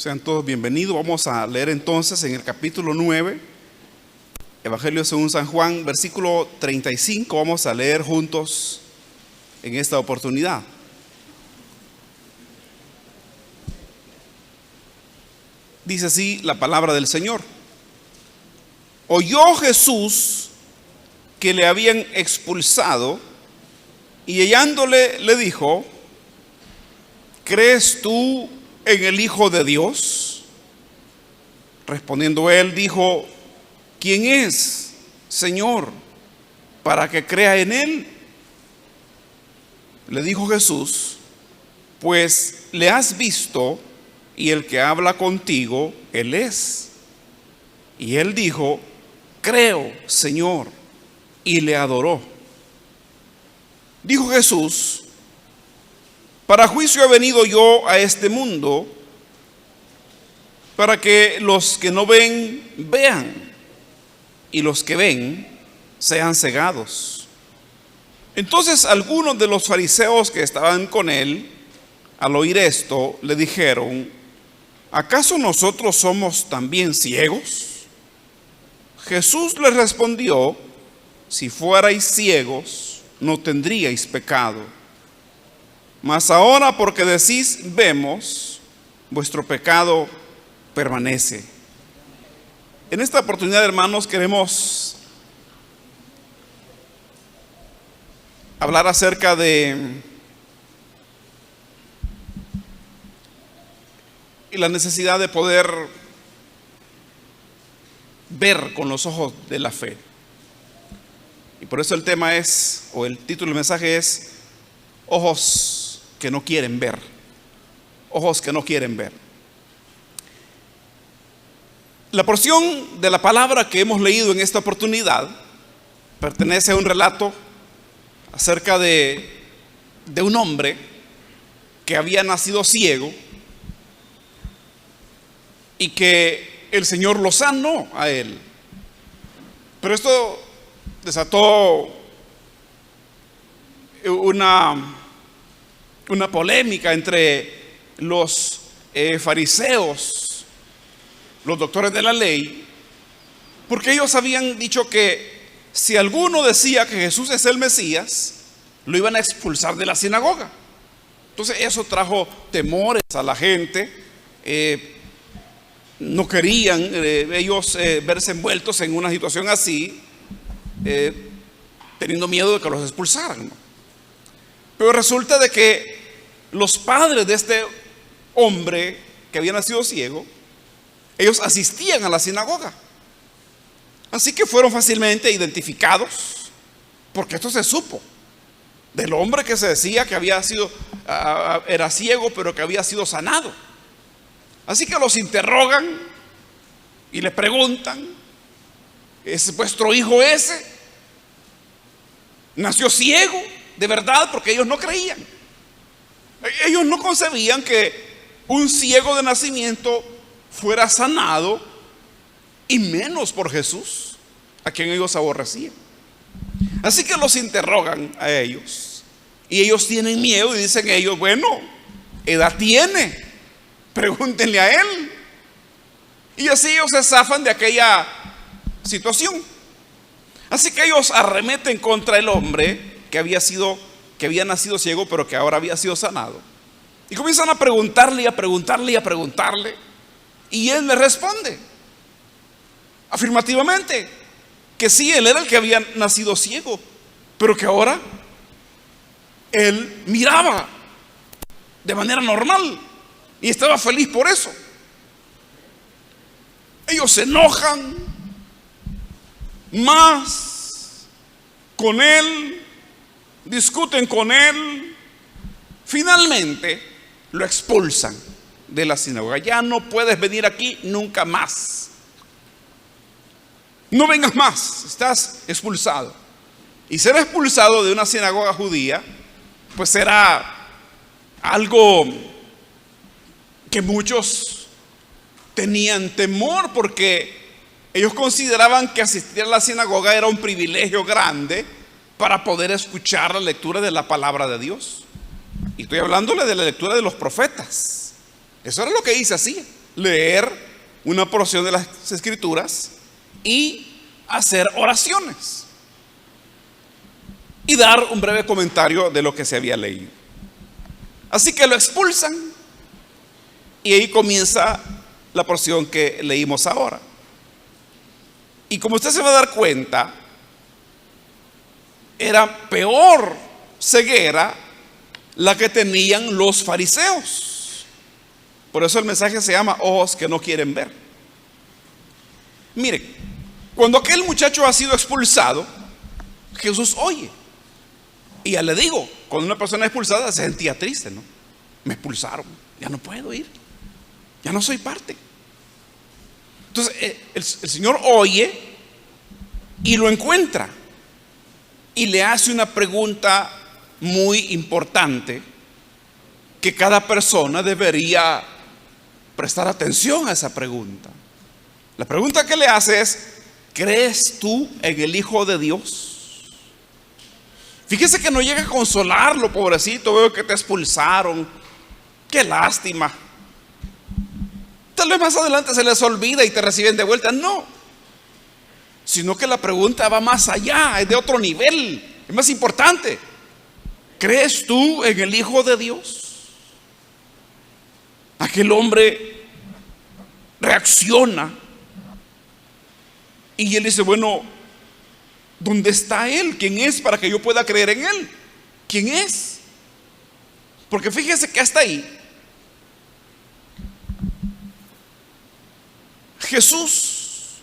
Sean todos bienvenidos. Vamos a leer entonces en el capítulo 9, Evangelio según San Juan, versículo 35. Vamos a leer juntos en esta oportunidad. Dice así la palabra del Señor. Oyó Jesús que le habían expulsado y hallándole le dijo: ¿crees tú en el Hijo de Dios? Respondiendo él dijo: ¿quién es, Señor, para que crea en él? Le dijo Jesús: pues le has visto, y el que habla contigo, él es. Y él dijo: creo, Señor, y le adoró. Dijo Jesús: para juicio he venido yo a este mundo, para que los que no ven, vean, y los que ven, sean cegados. Entonces algunos de los fariseos que estaban con él, al oír esto, le dijeron: ¿acaso nosotros somos también ciegos? Jesús les respondió: si fuerais ciegos, no tendríais pecado. Mas ahora, porque decís vemos, vuestro pecado permanece. En esta oportunidad, hermanos, queremos hablar acerca de la necesidad de poder ver con los ojos de la fe. Y por eso el tema es, o el título del mensaje es: ojos que no quieren ver. Ojos que no quieren ver. La porción de la palabra que hemos leído en esta oportunidad pertenece a un relato acerca de un hombre que había nacido ciego y que el Señor lo sanó a él. Pero esto desató una polémica entre los fariseos, los doctores de la ley, porque ellos habían dicho que si alguno decía que Jesús es el Mesías, lo iban a expulsar de la sinagoga. Entonces eso trajo temores a la gente. No querían ellos verse envueltos en una situación así, teniendo miedo de que los expulsaran, ¿no? Pero resulta de que los padres de este hombre que había nacido ciego, ellos asistían a la sinagoga. Así que fueron fácilmente identificados, porque esto se supo del hombre que se decía que había sido, era ciego, pero que había sido sanado. Así que los interrogan y le preguntan: ¿es vuestro hijo ese? ¿Nació ciego de verdad? Porque ellos no creían. Ellos no concebían que un ciego de nacimiento fuera sanado, y menos por Jesús, a quien ellos aborrecían. Así que los interrogan a ellos, y ellos tienen miedo y dicen ellos: bueno, edad tiene, pregúntenle a él. Y así ellos se zafan de aquella situación. Así que ellos arremeten contra el hombre que había nacido ciego, pero que ahora había sido sanado, y comienzan a preguntarle y a preguntarle y a preguntarle. Y él les responde afirmativamente que sí, él era el que había nacido ciego, pero que ahora él miraba de manera normal y estaba feliz por eso. Ellos se enojan más con él, discuten con él, finalmente lo expulsan de la sinagoga. Ya no puedes venir aquí nunca más. No vengas más, estás expulsado. Y ser expulsado de una sinagoga judía, pues era algo que muchos tenían temor, porque ellos consideraban que asistir a la sinagoga era un privilegio grande para poder escuchar la lectura de la palabra de Dios. Y estoy hablándole de la lectura de los profetas. Eso era lo que Isaías hacía. leer una porción de las Escrituras y hacer oraciones y dar un breve comentario de lo que se había leído. Así que lo expulsan y ahí comienza la porción que leímos ahora. Y como usted se va a dar cuenta, era peor ceguera la que tenían los fariseos. Por eso el mensaje se llama ojos que no quieren ver. Miren, cuando aquel muchacho ha sido expulsado, Jesús oye. Y ya le digo, cuando una persona es expulsada se sentía triste, ¿no? Me expulsaron, ya no puedo ir, ya no soy parte. Entonces el Señor oye y lo encuentra y le hace una pregunta muy importante que cada persona debería prestar atención a esa pregunta. La pregunta que le hace es: ¿crees tú en el Hijo de Dios? Fíjese que no llega a consolarlo, pobrecito, veo que te expulsaron, qué lástima. Tal vez más adelante se les olvida y te reciben de vuelta. No, sino que la pregunta va más allá, es de otro nivel, es más importante. ¿Crees tú en el Hijo de Dios? Aquel hombre reacciona y él dice: bueno, ¿dónde está Él? ¿Quién es para que yo pueda creer en Él? ¿Quién es? Porque fíjese que hasta ahí Jesús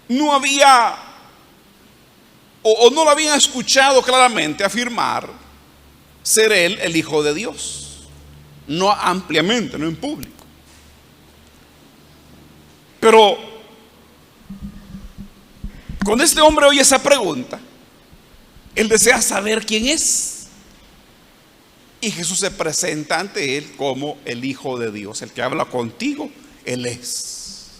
no había o no lo habían escuchado claramente afirmar ser Él el Hijo de Dios. No ampliamente, no en público. Pero cuando este hombre oye esa pregunta, él desea saber quién es. Y Jesús se presenta ante él como el Hijo de Dios, el que habla contigo, Él es.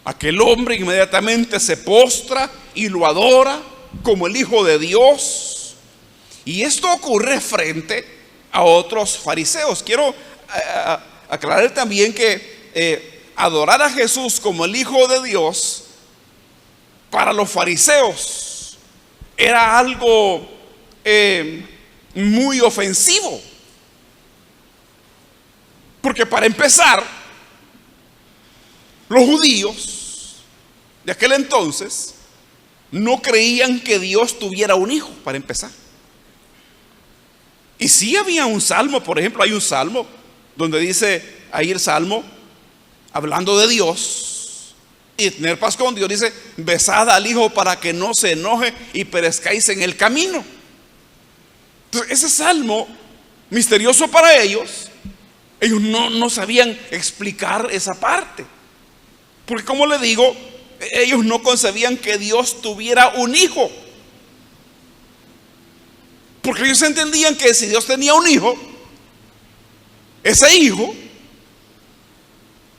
Aquel hombre inmediatamente se postra y lo adora como el Hijo de Dios. Y esto ocurre frente a otros fariseos. Quiero aclarar también que adorar a Jesús como el Hijo de Dios para los fariseos era algo muy ofensivo. Porque para empezar, los judíos de aquel entonces no creían que Dios tuviera un hijo, para empezar. Y sí había un salmo, por ejemplo, hay un salmo donde dice ahí el salmo, hablando de Dios y tener paz con Dios, dice: besad al Hijo para que no se enoje y perezcáis en el camino. Entonces, ese salmo misterioso para ellos no sabían explicar esa parte. Porque, como le digo, ellos no concebían que Dios tuviera un hijo. Porque ellos entendían que si Dios tenía un hijo, ese hijo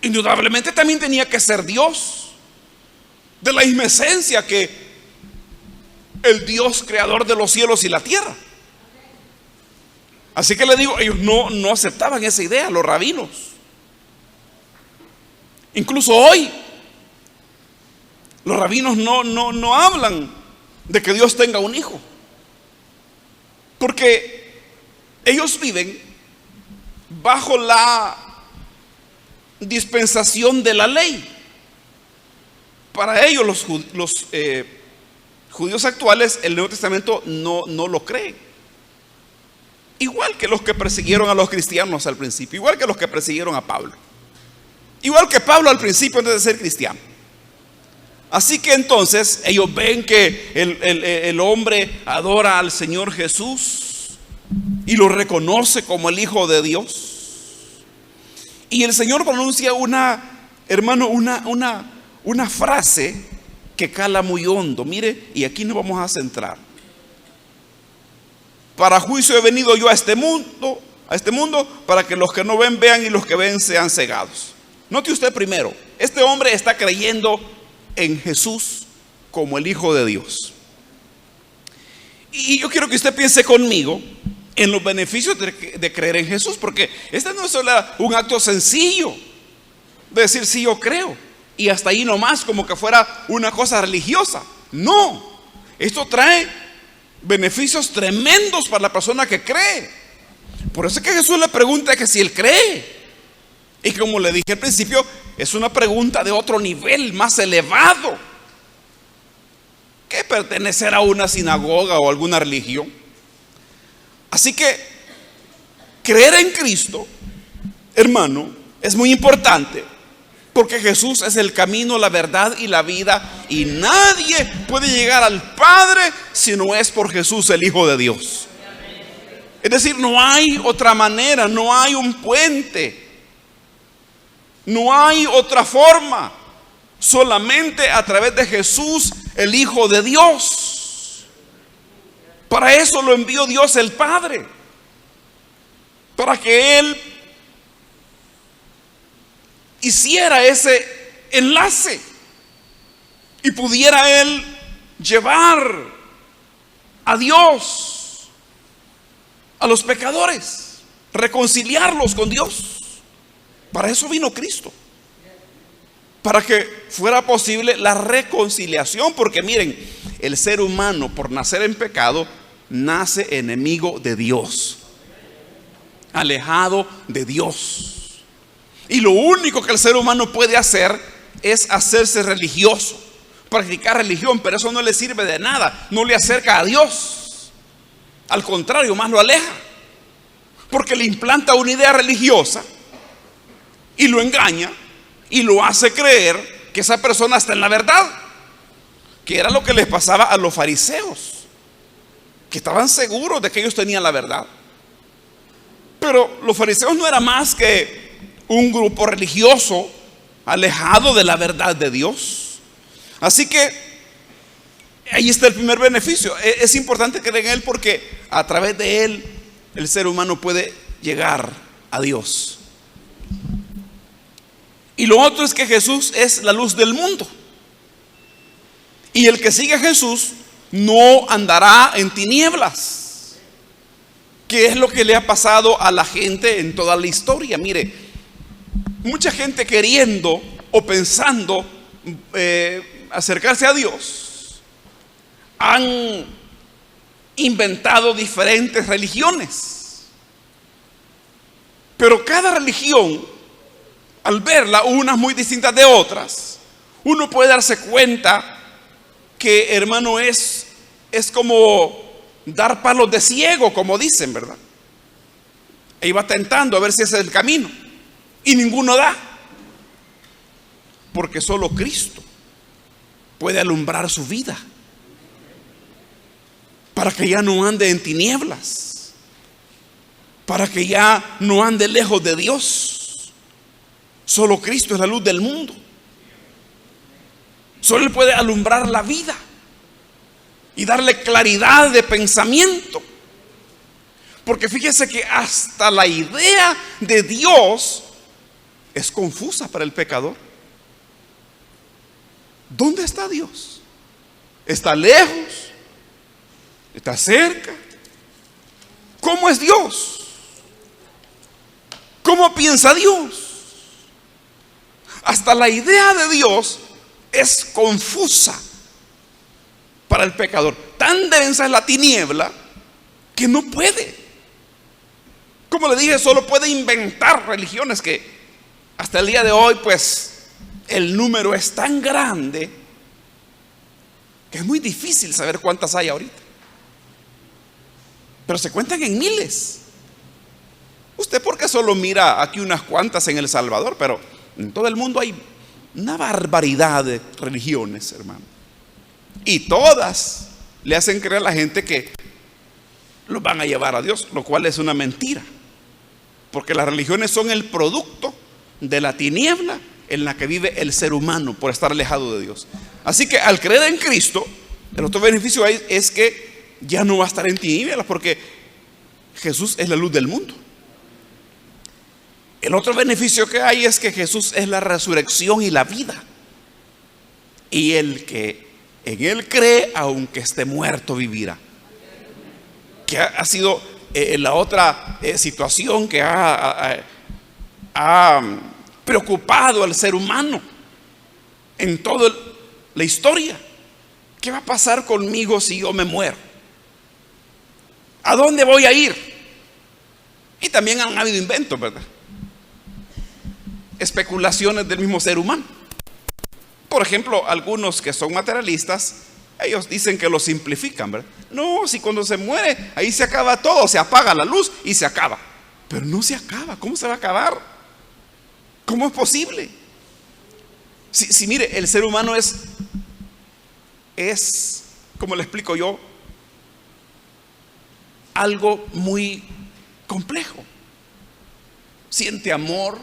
indudablemente también tenía que ser Dios, de la misma esencia que el Dios creador de los cielos y la tierra. Así que le digo, ellos no aceptaban esa idea, los rabinos. Incluso hoy los rabinos no hablan de que Dios tenga un hijo, porque ellos viven bajo la dispensación de la ley. Para ellos los judíos actuales el Nuevo Testamento no lo creen. Igual que los que persiguieron a los cristianos al principio, igual que los que persiguieron a Pablo, igual que Pablo al principio antes de ser cristiano. Así que entonces ellos ven que el hombre adora al Señor Jesús y lo reconoce como el Hijo de Dios. Y el Señor pronuncia una frase que cala muy hondo. Mire, y aquí nos vamos a centrar. Para juicio he venido yo a este mundo, para que los que no ven vean y los que ven sean cegados. Note usted primero, este hombre está creyendo en Jesús como el Hijo de Dios. Y yo quiero que usted piense conmigo en los beneficios de creer en Jesús, porque este no es solo un acto sencillo de decir sí, yo creo, y hasta ahí nomás, como que fuera una cosa religiosa. No, esto trae beneficios tremendos para la persona que cree. Por eso es que Jesús le pregunta que si él cree. Y como le dije al principio, es una pregunta de otro nivel, más elevado que pertenecer a una sinagoga o alguna religión. Así que creer en Cristo, hermano, es muy importante, porque Jesús es el camino, la verdad y la vida, y nadie puede llegar al Padre si no es por Jesús, el Hijo de Dios. Es decir, no hay otra manera, no hay un puente, no hay otra forma, solamente a través de Jesús, el Hijo de Dios. Para eso lo envió Dios el Padre, para que Él hiciera ese enlace y pudiera Él llevar a Dios a los pecadores, reconciliarlos con Dios. Para eso vino Cristo, para que fuera posible la reconciliación. Porque miren, el ser humano, por nacer en pecado, nace enemigo de Dios, alejado de Dios. Y lo único que el ser humano puede hacer es hacerse religioso, practicar religión, pero eso no le sirve de nada, no le acerca a Dios. Al contrario, más lo aleja, porque le implanta una idea religiosa y lo engaña y lo hace creer que esa persona está en la verdad, que era lo que les pasaba a los fariseos, que estaban seguros de que ellos tenían la verdad. Pero los fariseos no era más que un grupo religioso alejado de la verdad de Dios. Así que ahí está el primer beneficio. Es importante creer en Él, porque a través de Él el ser humano puede llegar a Dios. Y lo otro es que Jesús es la luz del mundo, y el que sigue a Jesús no andará en tinieblas, que es lo que le ha pasado a la gente en toda la historia. Mire, mucha gente queriendo o pensando acercarse a Dios, han inventado diferentes religiones, pero cada religión, al verla, unas muy distintas de otras, uno puede darse cuenta que, hermano, es como dar palos de ciego, como dicen, ¿verdad? E iba tentando a ver si ese es el camino, y ninguno da, porque solo Cristo puede alumbrar su vida, para que ya no ande en tinieblas, para que ya no ande lejos de Dios. Solo Cristo es la luz del mundo. Solo Él puede alumbrar la vida y darle claridad de pensamiento. Porque fíjese que hasta la idea de Dios es confusa para el pecador. ¿Dónde está Dios? ¿Está lejos? ¿Está cerca? ¿Cómo es Dios? ¿Cómo piensa Dios? Hasta la idea de Dios es confusa para el pecador. Tan densa es la tiniebla que no puede. Como le dije, solo puede inventar religiones, que hasta el día de hoy, pues, el número es tan grande que es muy difícil saber cuántas hay ahorita. Pero se cuentan en miles. Usted, porque solo mira aquí unas cuantas en El Salvador, pero en todo el mundo hay una barbaridad de religiones, hermano. Y todas le hacen creer a la gente que los van a llevar a Dios, lo cual es una mentira. Porque las religiones son el producto de la tiniebla en la que vive el ser humano por estar alejado de Dios. Así que al creer en Cristo, el otro beneficio es que ya no va a estar en tinieblas, porque Jesús es la luz del mundo. El otro beneficio que hay es que Jesús es la resurrección y la vida. Y el que en Él cree, aunque esté muerto, vivirá. Que ha sido la otra situación que ha preocupado al ser humano en toda la historia. ¿Qué va a pasar conmigo si yo me muero? ¿A dónde voy a ir? Y también han habido inventos, ¿verdad? Especulaciones del mismo ser humano. Por ejemplo, algunos que son materialistas, ellos dicen que lo simplifican, ¿verdad? No, si cuando se muere, ahí se acaba todo, se apaga la luz y se acaba. Pero no se acaba. ¿Cómo se va a acabar? ¿Cómo es posible? Si mire, el ser humano es, como le explico yo, algo muy complejo. Siente amor,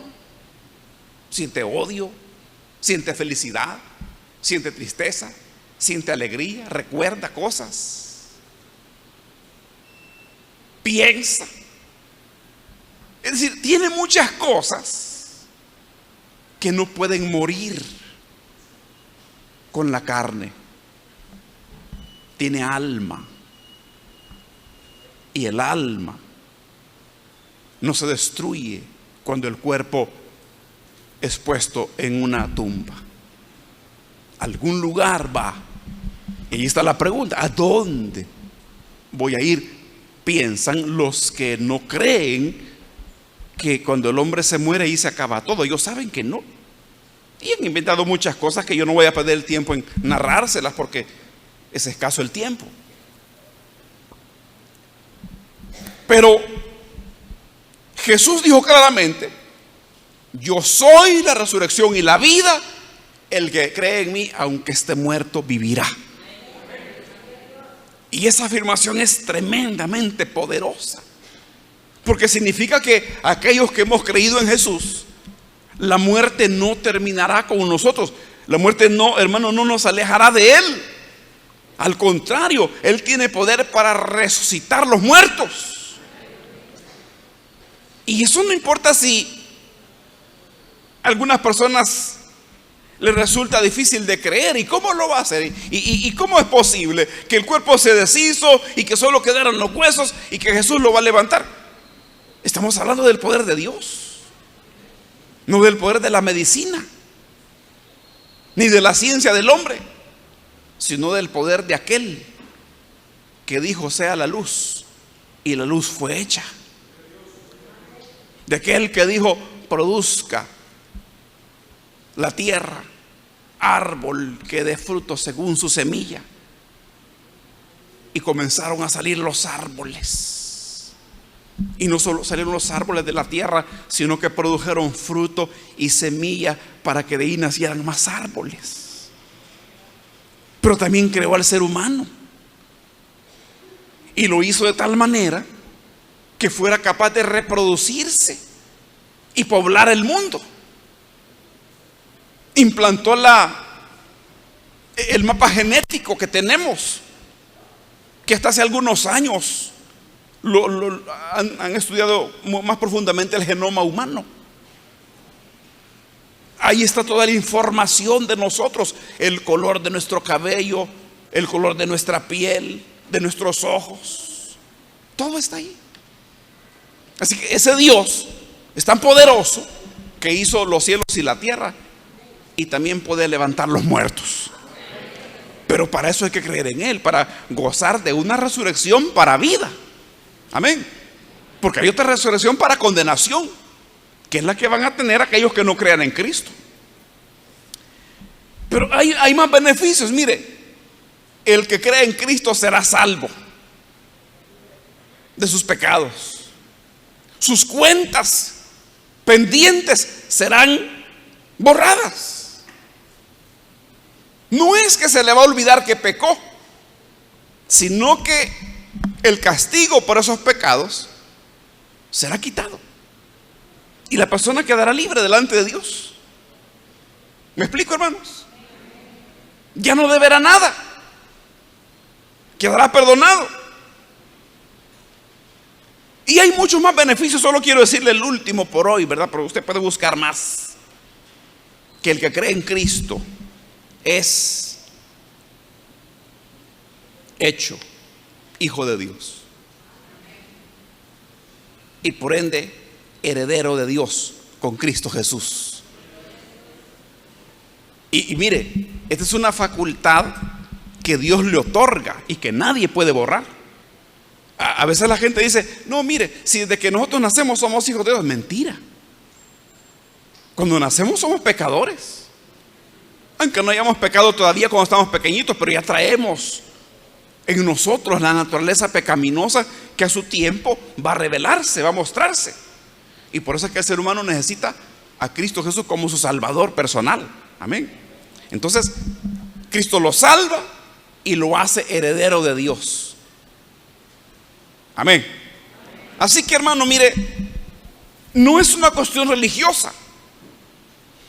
siente odio, siente felicidad, siente tristeza, siente alegría, recuerda cosas, piensa. Es decir, tiene muchas cosas que no pueden morir con la carne. Tiene alma. Y el alma no se destruye cuando el cuerpo es puesto en una tumba. Algún lugar va. Y ahí está la pregunta: ¿a dónde voy a ir? Piensan los que no creen que cuando el hombre se muere ahí se acaba todo. Ellos saben que no. Y han inventado muchas cosas que yo no voy a perder el tiempo en narrárselas porque es escaso el tiempo. Pero Jesús dijo claramente: yo soy la resurrección y la vida. El que cree en mí, aunque esté muerto, vivirá. Y esa afirmación es tremendamente poderosa, porque significa que aquellos que hemos creído en Jesús, la muerte no terminará con nosotros. La muerte no, hermano, no nos alejará de Él. Al contrario, Él tiene poder para resucitar los muertos. Y eso no importa si a algunas personas les resulta difícil de creer. ¿Y cómo lo va a hacer? ¿Y cómo es posible que el cuerpo se deshizo y que solo quedaron los huesos y que Jesús lo va a levantar? Estamos hablando del poder de Dios, no del poder de la medicina, ni de la ciencia del hombre, sino del poder de aquel que dijo: sea la luz, y la luz fue hecha. De aquel que dijo: produzca la tierra árbol que dé fruto según su semilla. Y comenzaron a salir los árboles. Y no solo salieron los árboles de la tierra, sino que produjeron fruto y semilla para que de ahí nacieran más árboles. Pero también creó al ser humano. Y lo hizo de tal manera que fuera capaz de reproducirse y poblar el mundo. Implantó el mapa genético que tenemos, que hasta hace algunos años han estudiado más profundamente el genoma humano. Ahí está toda la información de nosotros: el color de nuestro cabello, el color de nuestra piel, de nuestros ojos. Todo está ahí. Así que ese Dios es tan poderoso que hizo los cielos y la tierra, y también puede levantar los muertos. Pero para eso hay que creer en Él, para gozar de una resurrección para vida. Amén. Porque hay otra resurrección para condenación, que es la que van a tener aquellos que no crean en Cristo. Pero hay más beneficios. Mire, el que cree en Cristo será salvo de sus pecados. Sus cuentas pendientes serán borradas. No es que se le va a olvidar que pecó, sino que el castigo por esos pecados será quitado y la persona quedará libre delante de Dios. ¿Me explico, hermanos? Ya no deberá nada, quedará perdonado. Y hay muchos más beneficios. Solo quiero decirle el último por hoy, ¿verdad? Pero usted puede buscar más. Que el que cree en Cristo es hecho hijo de Dios. y por ende heredero de Dios con Cristo Jesús. Y mire, esta es una facultad que Dios le otorga y que nadie puede borrar. A veces la gente dice, no, mire, si desde que nosotros nacemos somos hijos de Dios. Mentira. Cuando nacemos somos pecadores. Aunque no hayamos pecado todavía cuando estamos pequeñitos, pero ya traemos en nosotros la naturaleza pecaminosa que a su tiempo va a revelarse, va a mostrarse. Y por eso es que el ser humano necesita a Cristo Jesús como su salvador personal. Amén. Entonces, Cristo lo salva y lo hace heredero de Dios. Amén. Así que, hermano, mire, no es una cuestión religiosa,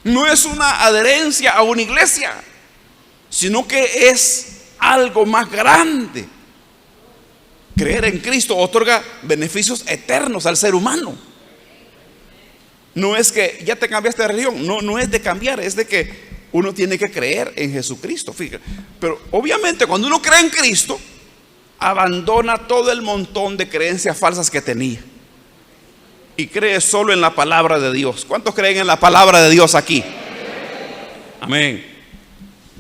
no es una adherencia a una iglesia, sino que es algo más grande. Creer en Cristo otorga beneficios eternos al ser humano. No es que ya te cambiaste de religión, no es de cambiar, es de que uno tiene que creer en Jesucristo. Fíjate. Pero obviamente cuando uno cree en Cristo, abandona todo el montón de creencias falsas que tenía y cree solo en la palabra de Dios. ¿Cuántos creen en la palabra de Dios aquí? Amén.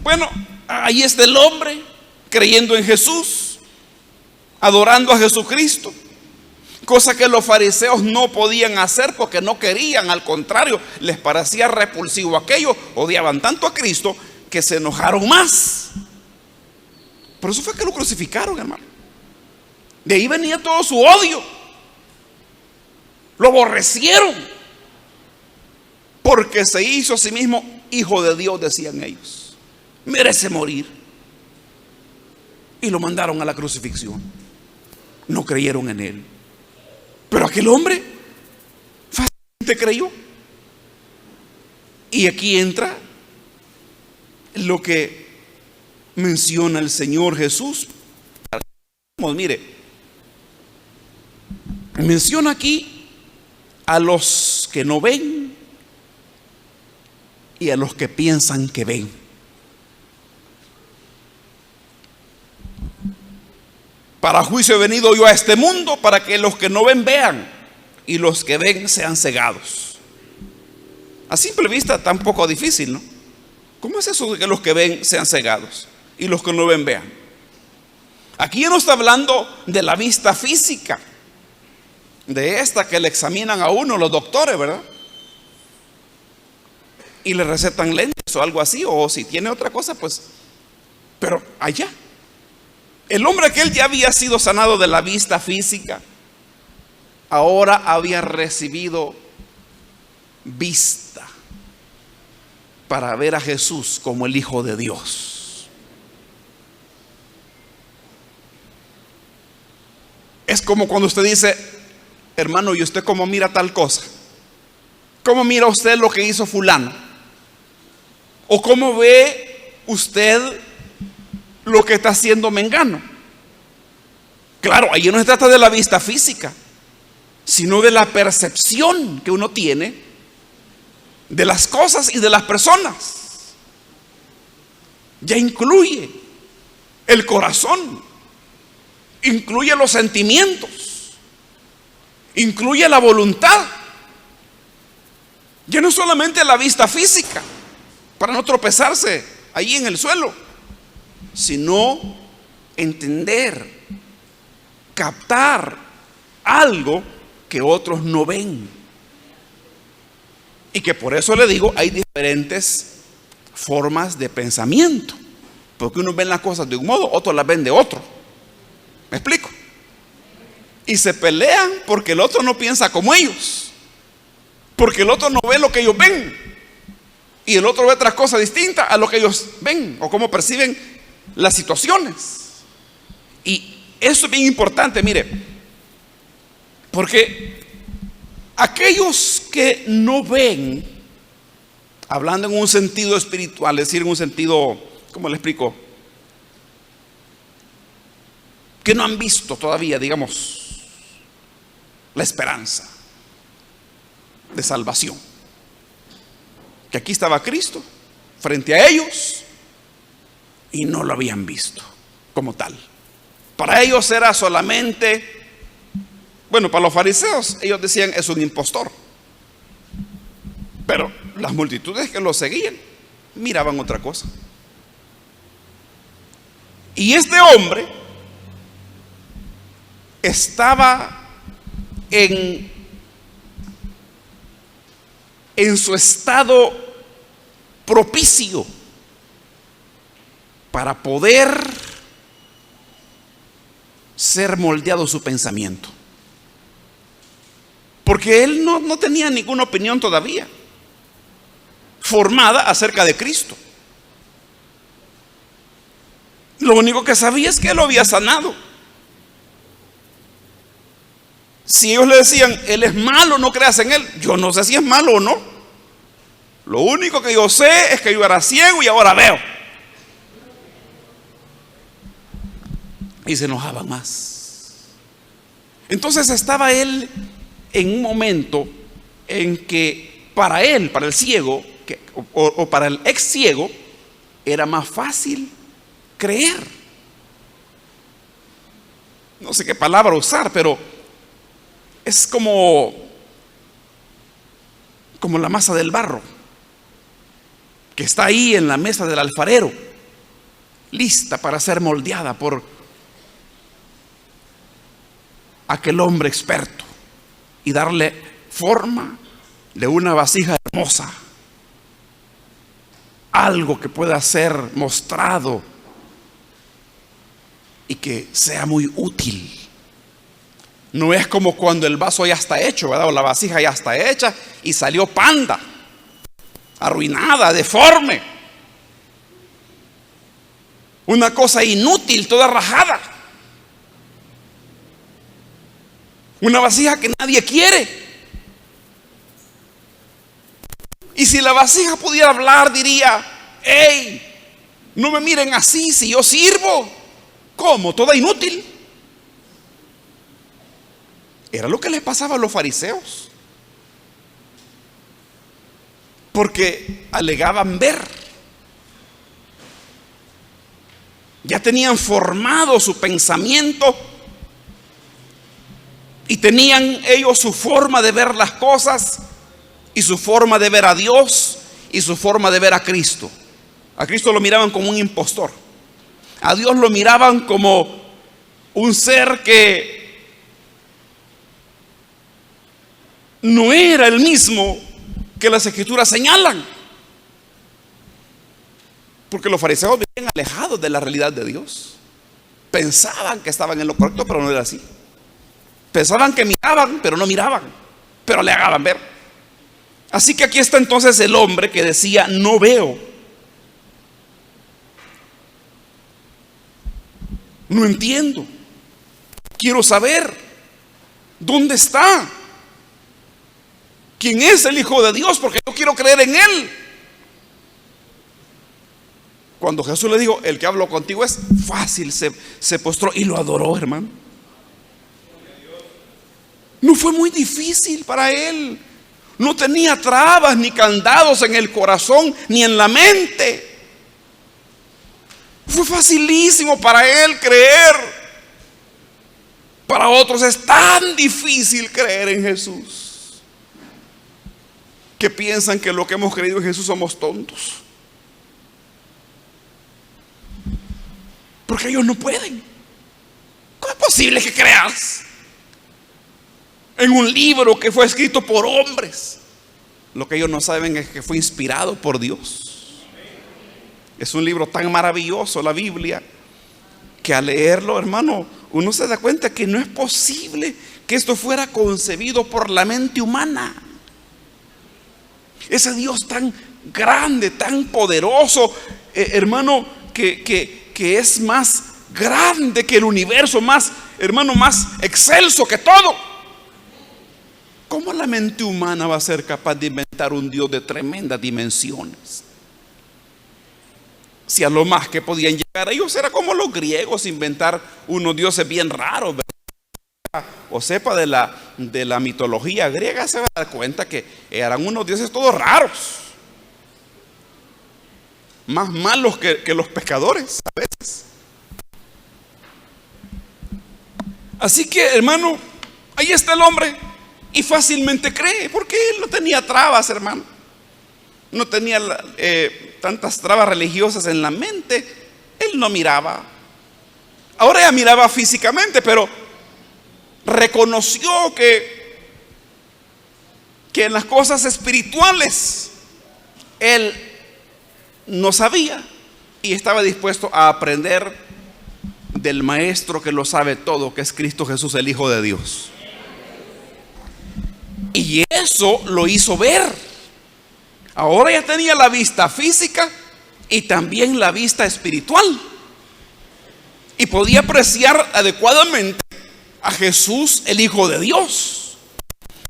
Bueno, ahí está el hombre creyendo en Jesús, adorando a Jesucristo, cosa que los fariseos no podían hacer porque no querían. Al contrario, les parecía repulsivo aquello. Odiaban tanto a Cristo que se enojaron más. Por eso fue que lo crucificaron, hermano. De ahí venía todo su odio. Lo aborrecieron porque se hizo a sí mismo hijo de Dios, decían ellos. Merece morir. Y lo mandaron a la crucifixión. No creyeron en él. Pero aquel hombre fácilmente creyó. Y aquí entra lo que menciona el Señor Jesús. Mire, menciona aquí a los que no ven y a los que piensan que ven. Para juicio he venido yo a este mundo, para que los que no ven vean y los que ven sean cegados. A simple vista tan poco difícil, ¿no? ¿Cómo es eso de que los que ven sean cegados y los que no ven vean? Aquí ya no está hablando de la vista física, de esta que le examinan a uno los doctores, ¿verdad? Y le recetan lentes o algo así, o si tiene otra cosa, pues. Pero allá, el hombre aquel ya había sido sanado de la vista física, ahora había recibido vista para ver a Jesús como el Hijo de Dios. Es como cuando usted dice, hermano, ¿y usted cómo mira tal cosa? ¿Cómo mira usted lo que hizo fulano? ¿O cómo ve usted lo que está haciendo mengano? Claro, ahí no se trata de la vista física, sino de la percepción que uno tiene de las cosas y de las personas. Ya incluye el corazón, incluye los sentimientos, incluye la voluntad. Ya no solamente la vista física para no tropezarse ahí en el suelo, sino entender, captar algo que otros no ven. Y que por eso le digo, hay diferentes formas de pensamiento, porque unos ven las cosas de un modo, otros las ven de otro. ¿Me explico? Y se pelean porque el otro no piensa como ellos, porque el otro no ve lo que ellos ven, y el otro ve otras cosas distintas a lo que ellos ven o cómo perciben las situaciones. Y eso es bien importante, mire, porque aquellos que no ven, hablando en un sentido espiritual, es decir, en un sentido, ¿cómo le explico? Que no han visto todavía, digamos, la esperanza de salvación. Que aquí estaba Cristo frente a ellos y no lo habían visto como tal. Para ellos era solamente, Bueno, para los fariseos, ellos decían, es un impostor. Pero las multitudes que lo seguían miraban otra cosa. Y este hombre estaba en su estado propicio para poder ser moldeado su pensamiento. Porque él no tenía ninguna opinión todavía formada acerca de Cristo. Lo único que sabía es que él lo había sanado. Si ellos le decían, él es malo, no creas en él, yo no sé si es malo o no. Lo único que yo sé es que yo era ciego y ahora veo. Y se enojaban más. Entonces estaba él en un momento en que para él, para el ciego, o para el ex ciego, era más fácil creer. No sé qué palabra usar, pero es como la masa del barro que está ahí en la mesa del alfarero, lista para ser moldeada por aquel hombre experto y darle forma de una vasija hermosa, algo que pueda ser mostrado y que sea muy útil. No es como cuando el vaso ya está hecho, ¿verdad? O la vasija ya está hecha y salió panda, arruinada, deforme, una cosa inútil, toda rajada, una vasija que nadie quiere. Y si la vasija pudiera hablar, diría, hey, no me miren así, si yo sirvo. ¿Cómo? Toda inútil. Era lo que les pasaba a los fariseos, porque alegaban ver. Ya tenían formado su pensamiento y tenían ellos su forma de ver las cosas y su forma de ver a Dios y su forma de ver a Cristo. A Cristo lo miraban como un impostor. A Dios lo miraban como un ser que no era el mismo que las escrituras señalan. Porque los fariseos vivían alejados de la realidad de Dios. Pensaban que estaban en lo correcto, pero no era así. Pensaban que miraban, pero no miraban, pero le hagan ver. Así que aquí está entonces el hombre que decía, no veo, no entiendo, quiero saber dónde está, quién es el Hijo de Dios, porque yo quiero creer en Él. Cuando Jesús le dijo, el que habló contigo es fácil, se postró y lo adoró, hermano. No fue muy difícil para él. No tenía trabas ni candados en el corazón ni en la mente. Fue facilísimo para él creer. Para otros es tan difícil creer en Jesús, que piensan que lo que hemos creído en Jesús somos tontos, porque ellos no pueden. ¿Cómo es posible que creas en un libro que fue escrito por hombres? Lo que ellos no saben es que fue inspirado por Dios. Es un libro tan maravilloso, la Biblia, que al leerlo, hermano, uno se da cuenta que no es posible que esto fuera concebido por la mente humana. Ese Dios tan grande, tan poderoso, hermano, que es más grande que el universo, más, hermano, más excelso que todo. ¿Cómo la mente humana va a ser capaz de inventar un Dios de tremendas dimensiones? Si a lo más que podían llegar ellos era como los griegos, inventar unos dioses bien raros, ¿verdad? O sepa de la mitología griega, se va a dar cuenta que eran unos dioses todos raros, más malos que los pescadores a veces. Así que, hermano, Ahí está el hombre y fácilmente cree, porque él no tenía trabas, hermano. No tenía tantas trabas religiosas en la mente. Él no miraba. Ahora ya miraba físicamente, pero reconoció que en las cosas espirituales él no sabía y estaba dispuesto a aprender del maestro que lo sabe todo, que es Cristo Jesús, el Hijo de Dios. Y eso lo hizo ver. Ahora ya tenía la vista física y también la vista espiritual, y podía apreciar adecuadamente a Jesús, el Hijo de Dios.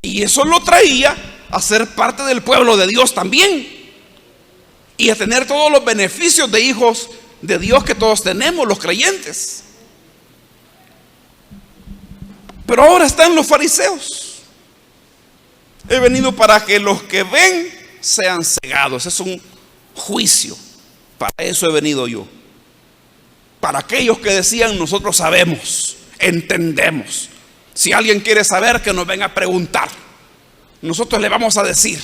Y eso lo traía a ser parte del pueblo de Dios también, y a tener todos los beneficios de hijos de Dios que todos tenemos, los creyentes. Pero ahora están los fariseos. He venido para que los que ven sean cegados. Es un juicio. Para eso he venido yo. Para aquellos que decían: nosotros sabemos, entendemos. Si alguien quiere saber, que nos venga a preguntar. Nosotros le vamos a decir.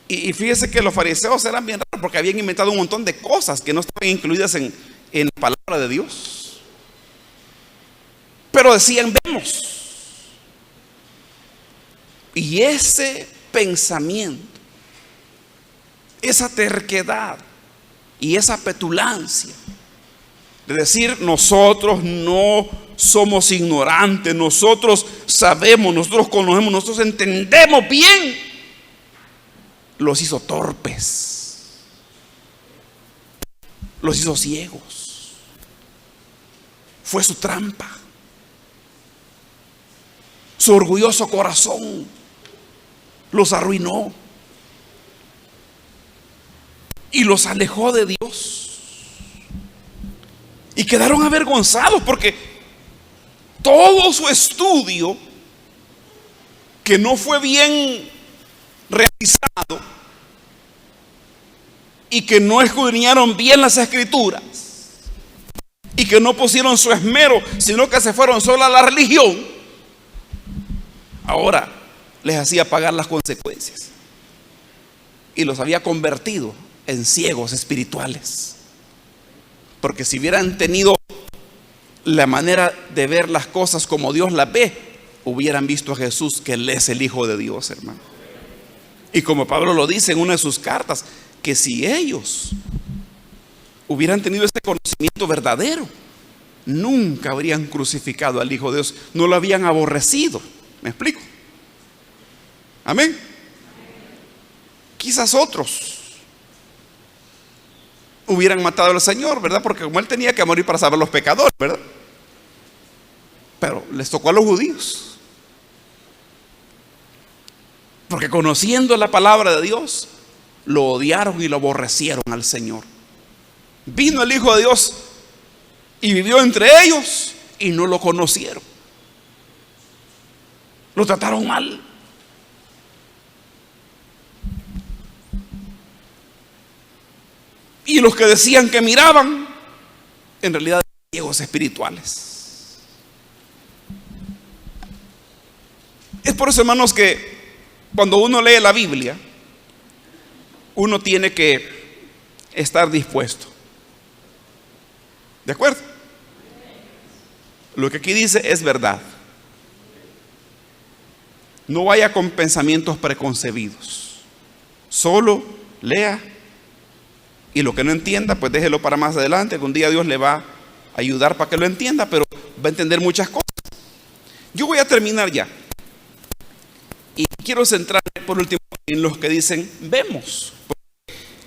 Y fíjese que los fariseos eran bien raros, porque habían inventado un montón de cosas que no estaban incluidas en la palabra de Dios. Pero decían: vemos. Y ese pensamiento, esa terquedad y esa petulancia de decir: nosotros no somos ignorantes, nosotros sabemos, nosotros conocemos, nosotros entendemos bien, los hizo torpes, los hizo ciegos. Fue su trampa. Su orgulloso corazón los arruinó y los alejó de Dios, y quedaron avergonzados porque todo su estudio, que no fue bien realizado y que no escudriñaron bien las escrituras y que no pusieron su esmero, sino que se fueron solo a la religión, ahora les hacía pagar las consecuencias y los había convertido en ciegos espirituales. Porque si hubieran tenido la manera de ver las cosas como Dios las ve, hubieran visto a Jesús, que Él es el Hijo de Dios, hermano. Y como Pablo lo dice en una de sus cartas, que si ellos hubieran tenido ese conocimiento verdadero, nunca habrían crucificado al Hijo de Dios, no lo habían aborrecido. ¿Me explico? Amén. Quizás otros hubieran matado al Señor, ¿verdad? Porque como Él tenía que morir para salvar a los pecadores, ¿verdad? Pero les tocó a los judíos, porque conociendo la palabra de Dios, lo odiaron y lo aborrecieron al Señor. Vino el Hijo de Dios y vivió entre ellos y no lo conocieron. Lo trataron mal. Y los que decían que miraban, en realidad eran ciegos espirituales. Es por eso, hermanos, que cuando uno lee la Biblia, uno tiene que estar dispuesto. ¿De acuerdo? Lo que aquí dice es verdad. No vaya con pensamientos preconcebidos. Solo lea, y lo que no entienda, pues déjelo para más adelante, que un día Dios le va a ayudar para que lo entienda, pero va a entender muchas cosas. Yo voy a terminar ya. Y quiero centrarme por último en los que dicen: vemos.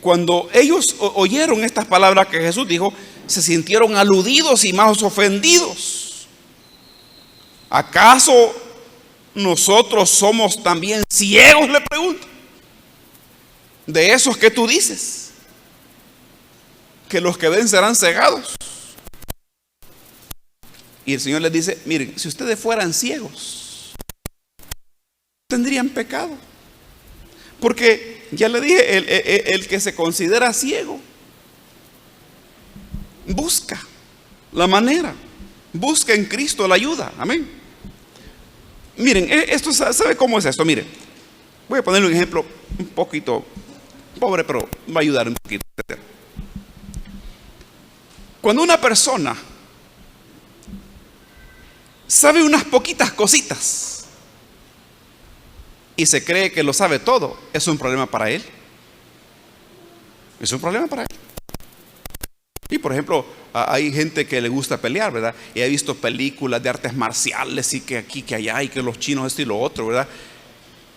Cuando ellos oyeron estas palabras que Jesús dijo, se sintieron aludidos y más ofendidos. ¿Acaso nosotros somos también ciegos?, le pregunto. De esos que tú dices, que los que ven serán cegados. Y el Señor les dice: miren, si ustedes fueran ciegos, tendrían pecado. Porque ya le dije, el que se considera ciego busca la manera busca en Cristo la ayuda. Amén. Miren, esto, ¿sabe cómo es esto? Miren, voy a ponerle un ejemplo un poquito pobre, pero va a ayudar un poquito. Cuando una persona sabe unas poquitas cositas y se cree que lo sabe todo, es un problema para él. Es un problema para él. Y por ejemplo, hay gente que le gusta pelear, ¿verdad? Y he visto películas de artes marciales y que aquí, que allá, y que los chinos esto y lo otro, ¿verdad?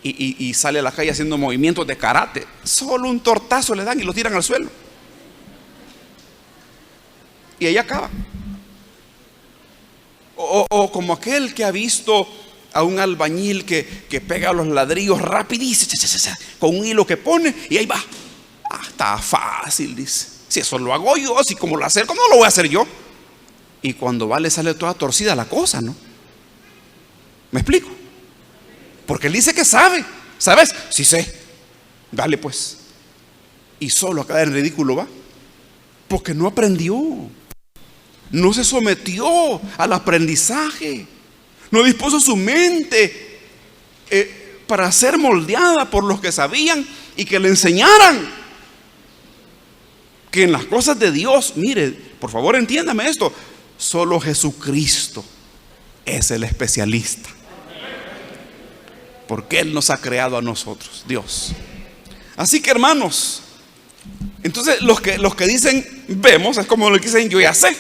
Y sale a la calle haciendo movimientos de karate. Solo un tortazo le dan y lo tiran al suelo. Y ahí acaba. O como aquel que ha visto a un albañil que pega los ladrillos rapidísimo, con un hilo que pone, y ahí va. Está fácil, dice. Si eso lo hago yo, así como lo hacer, ¿cómo no lo voy a hacer yo? Y cuando va le sale toda torcida la cosa, ¿no? ¿Me explico? Porque él dice que sabe. ¿Sabes? Sí sé. Dale pues. Y solo a caer en ridículo va. Porque no aprendió. No se sometió al aprendizaje. No dispuso su mente para ser moldeada por los que sabían y que le enseñaran que en las cosas de Dios, mire, por favor entiéndame esto, solo Jesucristo es el especialista, porque Él nos ha creado a nosotros, Dios. Así que hermanos, entonces los que dicen vemos, es como lo que dicen yo ya sé.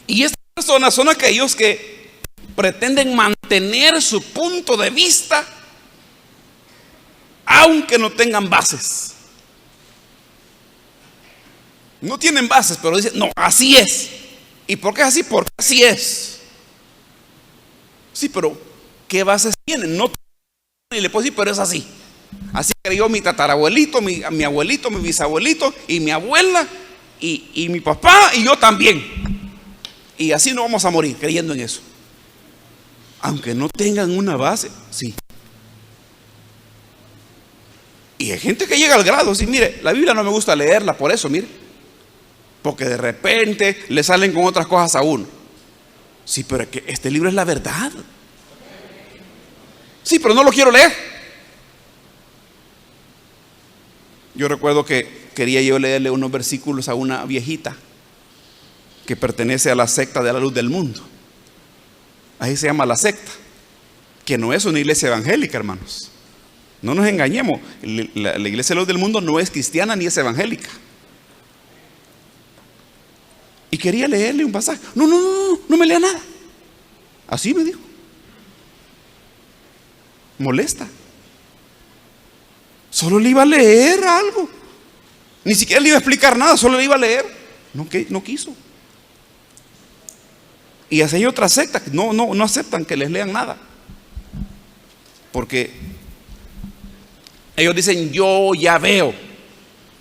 Y estas personas son aquellos que pretenden mantener su punto de vista aunque no tengan bases. No tienen bases, pero dicen, no, así es. ¿Y por qué es así? Porque así es. Sí, pero ¿qué bases tienen? No, y le puedo decir, pero es así. Así creyó mi tatarabuelito, mi abuelito, mi bisabuelito, y mi abuela, y mi papá, y yo también. Y así no vamos a morir creyendo en eso. Aunque no tengan una base, sí. Y hay gente que llega al grado, sí, mire, la Biblia no me gusta leerla por eso, mire. Porque de repente le salen con otras cosas a uno. Sí, pero es que este libro es la verdad. Sí, pero no lo quiero leer. Yo recuerdo que quería yo leerle unos versículos a una viejita que pertenece a la secta de la luz del mundo. Ahí se llama la secta, que no es una iglesia evangélica, hermanos. No nos engañemos, la iglesia de la luz del mundo no es cristiana ni es evangélica. Y quería leerle un pasaje. No me lea nada. Así me dijo. Molesta. Solo le iba a leer algo. Ni siquiera le iba a explicar nada, solo le iba a leer. No quiso. Y así hay otra secta que no aceptan que les lean nada. Porque ellos dicen, yo ya veo.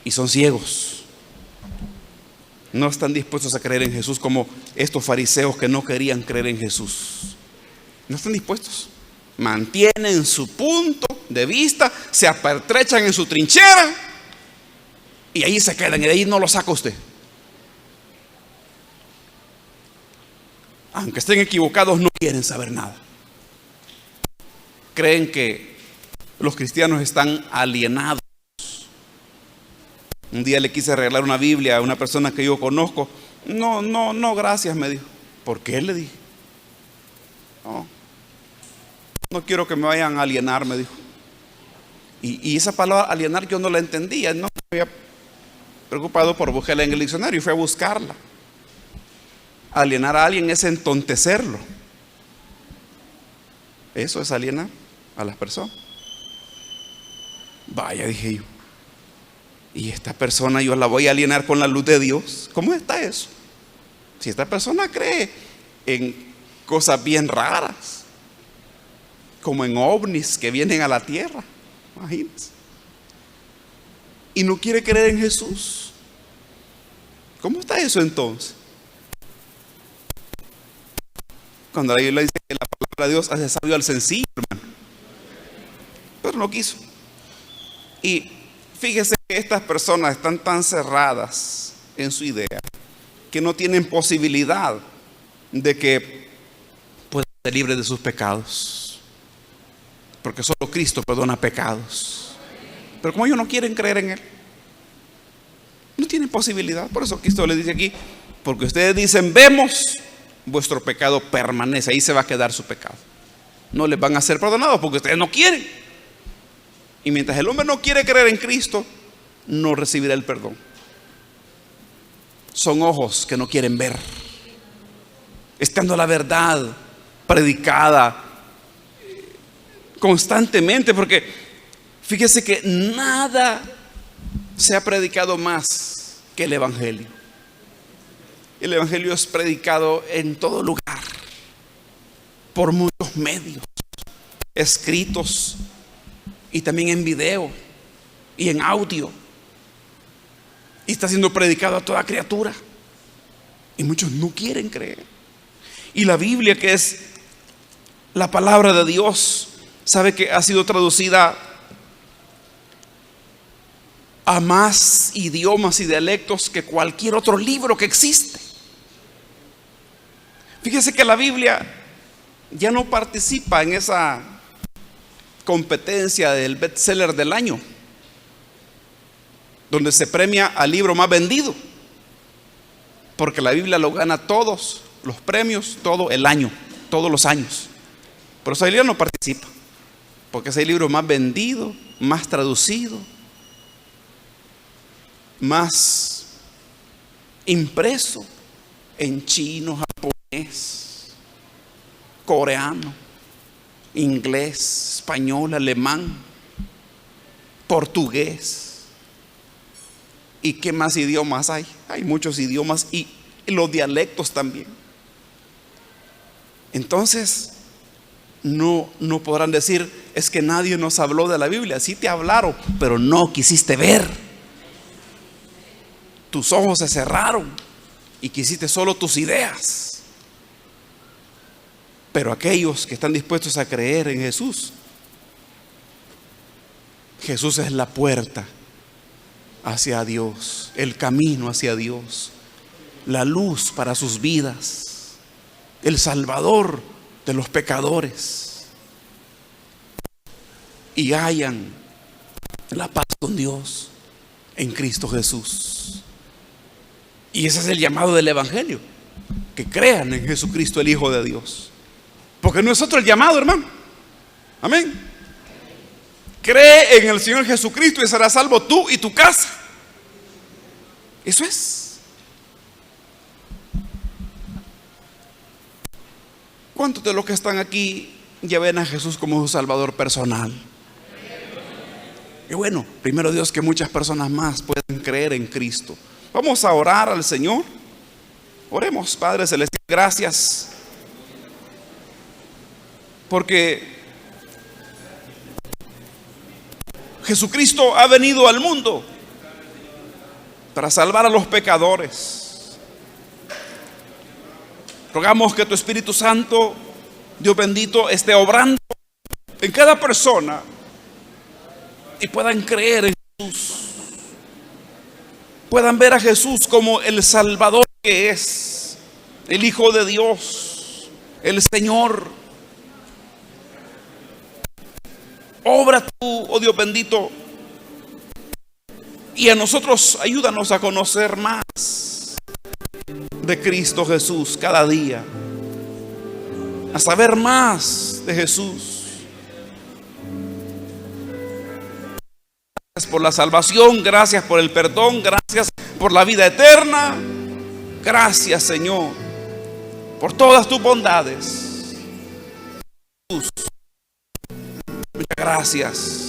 Y son ciegos. No están dispuestos a creer en Jesús como estos fariseos que no querían creer en Jesús. No están dispuestos. Mantienen su punto de vista, se apertrechan en su trinchera y ahí se quedan, y de ahí no lo saca usted. Aunque estén equivocados, no quieren saber nada. Creen que los cristianos están alienados. Un día le quise regalar una Biblia a una persona que yo conozco. No, gracias, me dijo. ¿Por qué? Le dije. No quiero que me vayan a alienar, me dijo. Y esa palabra alienar yo no la entendía. No me había preocupado por buscarla en el diccionario y fui a buscarla. Alienar a alguien es entontecerlo. Eso es alienar a las personas. Vaya, dije yo. Y esta persona yo la voy a alienar con la luz de Dios. ¿Cómo está eso? Si esta persona cree en cosas bien raras, como en ovnis que vienen a la tierra, imagínense, y no quiere creer en Jesús, ¿cómo está eso entonces? Cuando la Biblia dice que la palabra de Dios hace sabio al sencillo, hermano, pero no quiso. Y fíjese que estas personas están tan cerradas en su idea que no tienen posibilidad de que puedan ser libres de sus pecados, porque solo Cristo perdona pecados. Pero como ellos no quieren creer en Él, no tienen posibilidad. Por eso Cristo les dice aquí: porque ustedes dicen vemos, vuestro pecado permanece. Ahí se va a quedar su pecado. No les van a ser perdonados porque ustedes no quieren. Y mientras el hombre no quiere creer en Cristo, no recibirá el perdón. Son ojos que no quieren ver, estando la verdad predicada constantemente. Porque fíjese que nada se ha predicado más que el Evangelio. El Evangelio es predicado en todo lugar, por muchos medios, escritos y también en video y en audio. Y está siendo predicado a toda criatura. Y muchos no quieren creer. Y la Biblia, que es la palabra de Dios, sabe que ha sido traducida a más idiomas y dialectos que cualquier otro libro que existe. Fíjese que la Biblia ya no participa en esa competencia del bestseller del año, donde se premia al libro más vendido, porque la Biblia lo gana todos los premios, todo el año, todos los años. Pero esa Biblia no participa, porque es el libro más vendido, más traducido, más impreso en chino, japonés, coreano, inglés, español, alemán, portugués. ¿Y qué más idiomas hay? Hay muchos idiomas y los dialectos también. Entonces no podrán decir: es que nadie nos habló de la Biblia. Sí te hablaron, pero no quisiste ver. Tus ojos se cerraron y quisiste solo tus ideas. Pero aquellos que están dispuestos a creer en Jesús, Jesús es la puerta hacia Dios, el camino hacia Dios, la luz para sus vidas, el Salvador de los pecadores, y hallan la paz con Dios en Cristo Jesús. Y ese es el llamado del Evangelio: que crean en Jesucristo, el Hijo de Dios. Porque no es otro el llamado, hermano. Amén. Cree en el Señor Jesucristo y serás salvo tú y tu casa. Eso es. ¿Cuántos de los que están aquí ya ven a Jesús como su Salvador personal? Y bueno, primero Dios, que muchas personas más puedan creer en Cristo. Vamos a orar al Señor. Oremos. Padre Celestial, gracias, porque Jesucristo ha venido al mundo para salvar a los pecadores. Rogamos que tu Espíritu Santo, Dios bendito, esté obrando en cada persona y puedan creer en Jesús, puedan ver a Jesús como el Salvador que es, el Hijo de Dios, el Señor. Obra tú, oh Dios bendito, y a nosotros ayúdanos a conocer más de Cristo Jesús cada día, a saber más de Jesús. Gracias por la salvación, gracias por el perdón, gracias por la vida eterna. Gracias, Señor, por todas tus bondades. Jesús, muchas gracias.